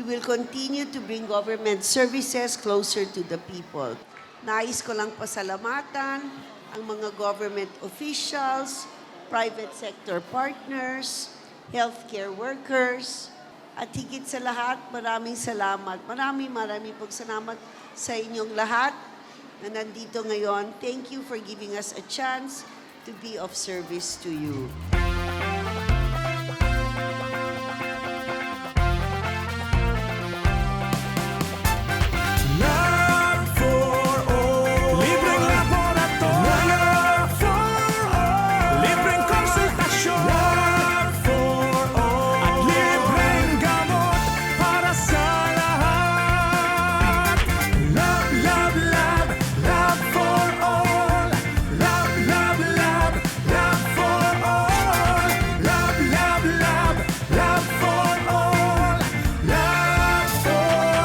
will continue to bring government services closer to the people. Nais ko lang pasalamatan ang mga government officials, private sector partners, healthcare workers, at higit sa lahat, maraming salamat. Maraming pong salamat sa inyong lahat na nandito ngayon. Thank you for giving us a chance to be of service to you. Love for all. Libreng laboratorio. Love for all. Libreng konsultasyon. Love for all. At libreng gamot para sa lahat. Love, love, love. Love for all. Love, love, love. Love for all. Love, love, love. Love for all. Love for all.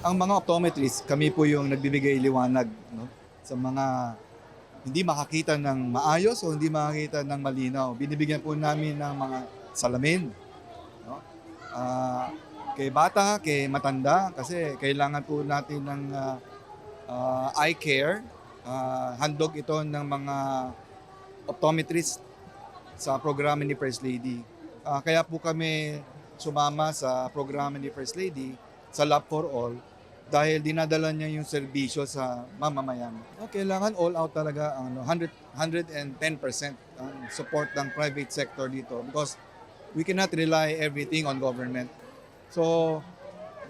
Ang mga optometrists, kami po yung nagbibigay liwanag, no, sa mga hindi makakita ng maayos o hindi makakita ng malinaw. Binibigyan po namin ng mga salamin, no? Kay bata, kay matanda, kasi kailangan po natin ng eye care. Handog ito ng mga optometrists sa programa ni First Lady. Kaya po kami sumama sa programa ni First Lady sa Love for All dahil dinadala niya yung serbisyo sa mamamayan. Kailangan all out talaga, 110% ang support ng private sector dito because we cannot rely everything on government. So,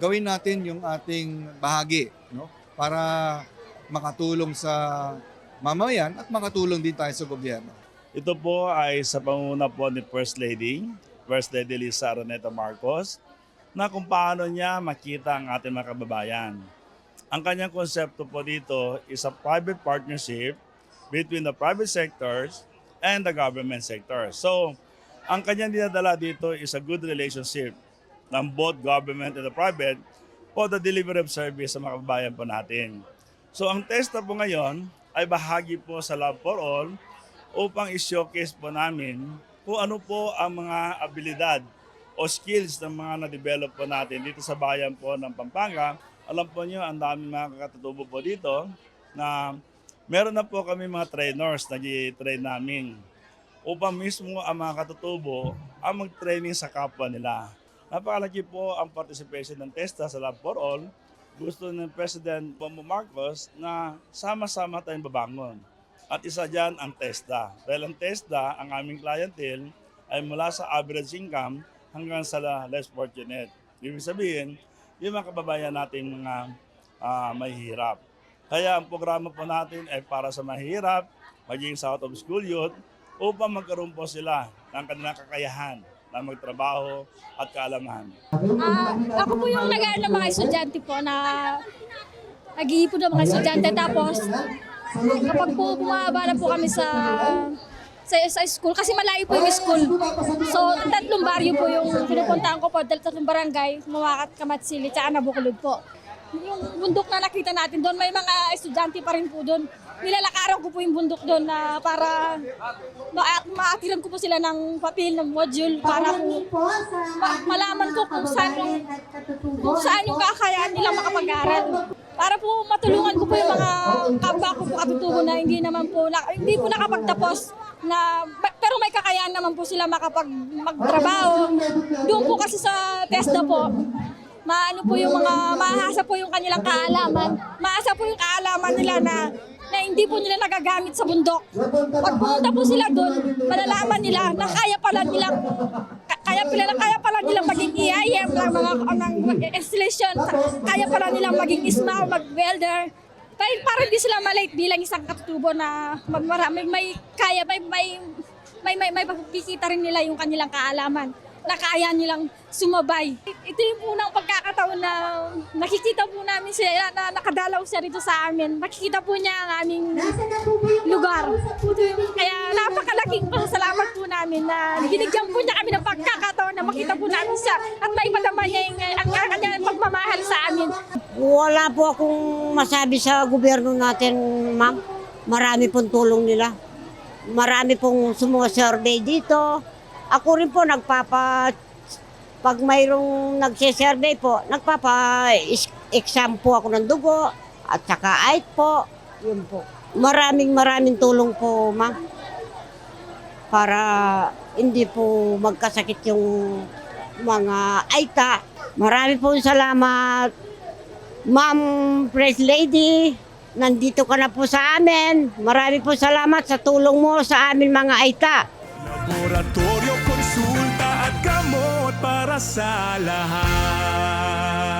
gawin natin yung ating bahagi, no, para makatulong sa mamamayan at makatulong din tayo sa gobyerno. Ito po ay sa panguna po ni First Lady Lisa Araneta Marcos, na kung paano niya makita ang ating mga kababayan. Ang kanyang konsepto po dito is a private partnership between the private sectors and the government sector. So, ang kanyang dinadala dito is a good relationship ng both government and the private for the delivery of service sa mga kababayan po natin. So, ang TESTA po ngayon ay bahagi po sa Love for All upang i-showcase po namin kung ano po ang mga abilidad o skills ng mga na-develop po natin dito sa bayan po ng Pampanga. Alam po nyo, ang daming mga katutubo po dito na meron na po kami mga trainers na i-train namin upang mismo ang mga katutubo ang mag-training sa kapwa nila. Napakalaki po ang participation ng TESTA sa Love for All. Gusto ng President Bongbong Marcos na sama-sama tayong babangon. At isa dyan ang TESTA. Dahil ang TESTA, ang aming clientele, ay mula sa average income hanggang sa less fortunate. Ibig sabihin, yung mga kababayan natin mga mahihirap. Kaya ang programa po natin ay para sa mahihirap, maging sa out of school youth, upang magkaroon po sila ng kanilang kakayahan na magtrabaho at kaalaman. Ako po yung nag-aaral ng mga estudyante po na nag-iipon ng mga estudyante. Tapos, kapag po bumabala po kami sa school, kasi malayo po yung school. So, tatlong baryo po yung pinupuntahan ko po, tatlong barangay, Mawakat, Kamatsili, tsaka Nabukulod po. Yung bundok na nakita natin doon, may mga estudyante pa rin po doon. Nilalakaran ko po yung bundok doon na para maatiran ko po sila ng papel, ng module, para po malaman ko kung saan yung kakayaan nilang makapag-aral. Para po matulungan ko po yung mga kapwa ko po katutubo na hindi po nakapagtapos pero may kakayaan naman po sila magtrabaho. Doon po kasi sa TESDA po, maano po yung maahasa po yung kanilang kaalaman. Maasa po yung kaalaman nila na hindi po nila nagagamit sa bundok. Pag pumunta po sila doon, malalaman nila na kaya pala nilang maging EIM, mga installation, kaya pala nilang maging ISMA, mag-welder. Para hindi sila malate bilang isang katutubo na may pagkikita rin nila yung kanilang kaalaman na kaya nilang sumabay. Ito yung unang pagkakataon na nakikita po namin siya, na nakadalaw siya rito sa amin. Nakikita po niya ang aming lugar. Kaya napakalaking pasalamat po namin na binigyan po niya kami ng pagkakataon na makita po namin siya at maipadama niya ang kanyang pagmamahal sa amin. Wala po akong masabi sa gobyerno natin, ma'am. Marami pong tulong nila. Marami pong sumusurvey dito. Ako rin po Pag mayroong nagsisurvey po, nagpapa-exam po ako ng dugo at saka height po. Yun po. Maraming tulong po, ma'am. Para hindi po magkasakit yung mga aita. Marami po salamat, Ma'am Press Lady. Nandito ka na po sa amin. Marami po salamat sa tulong mo sa amin mga aita. Laboratorio, konsulta at gamot para sa lahat.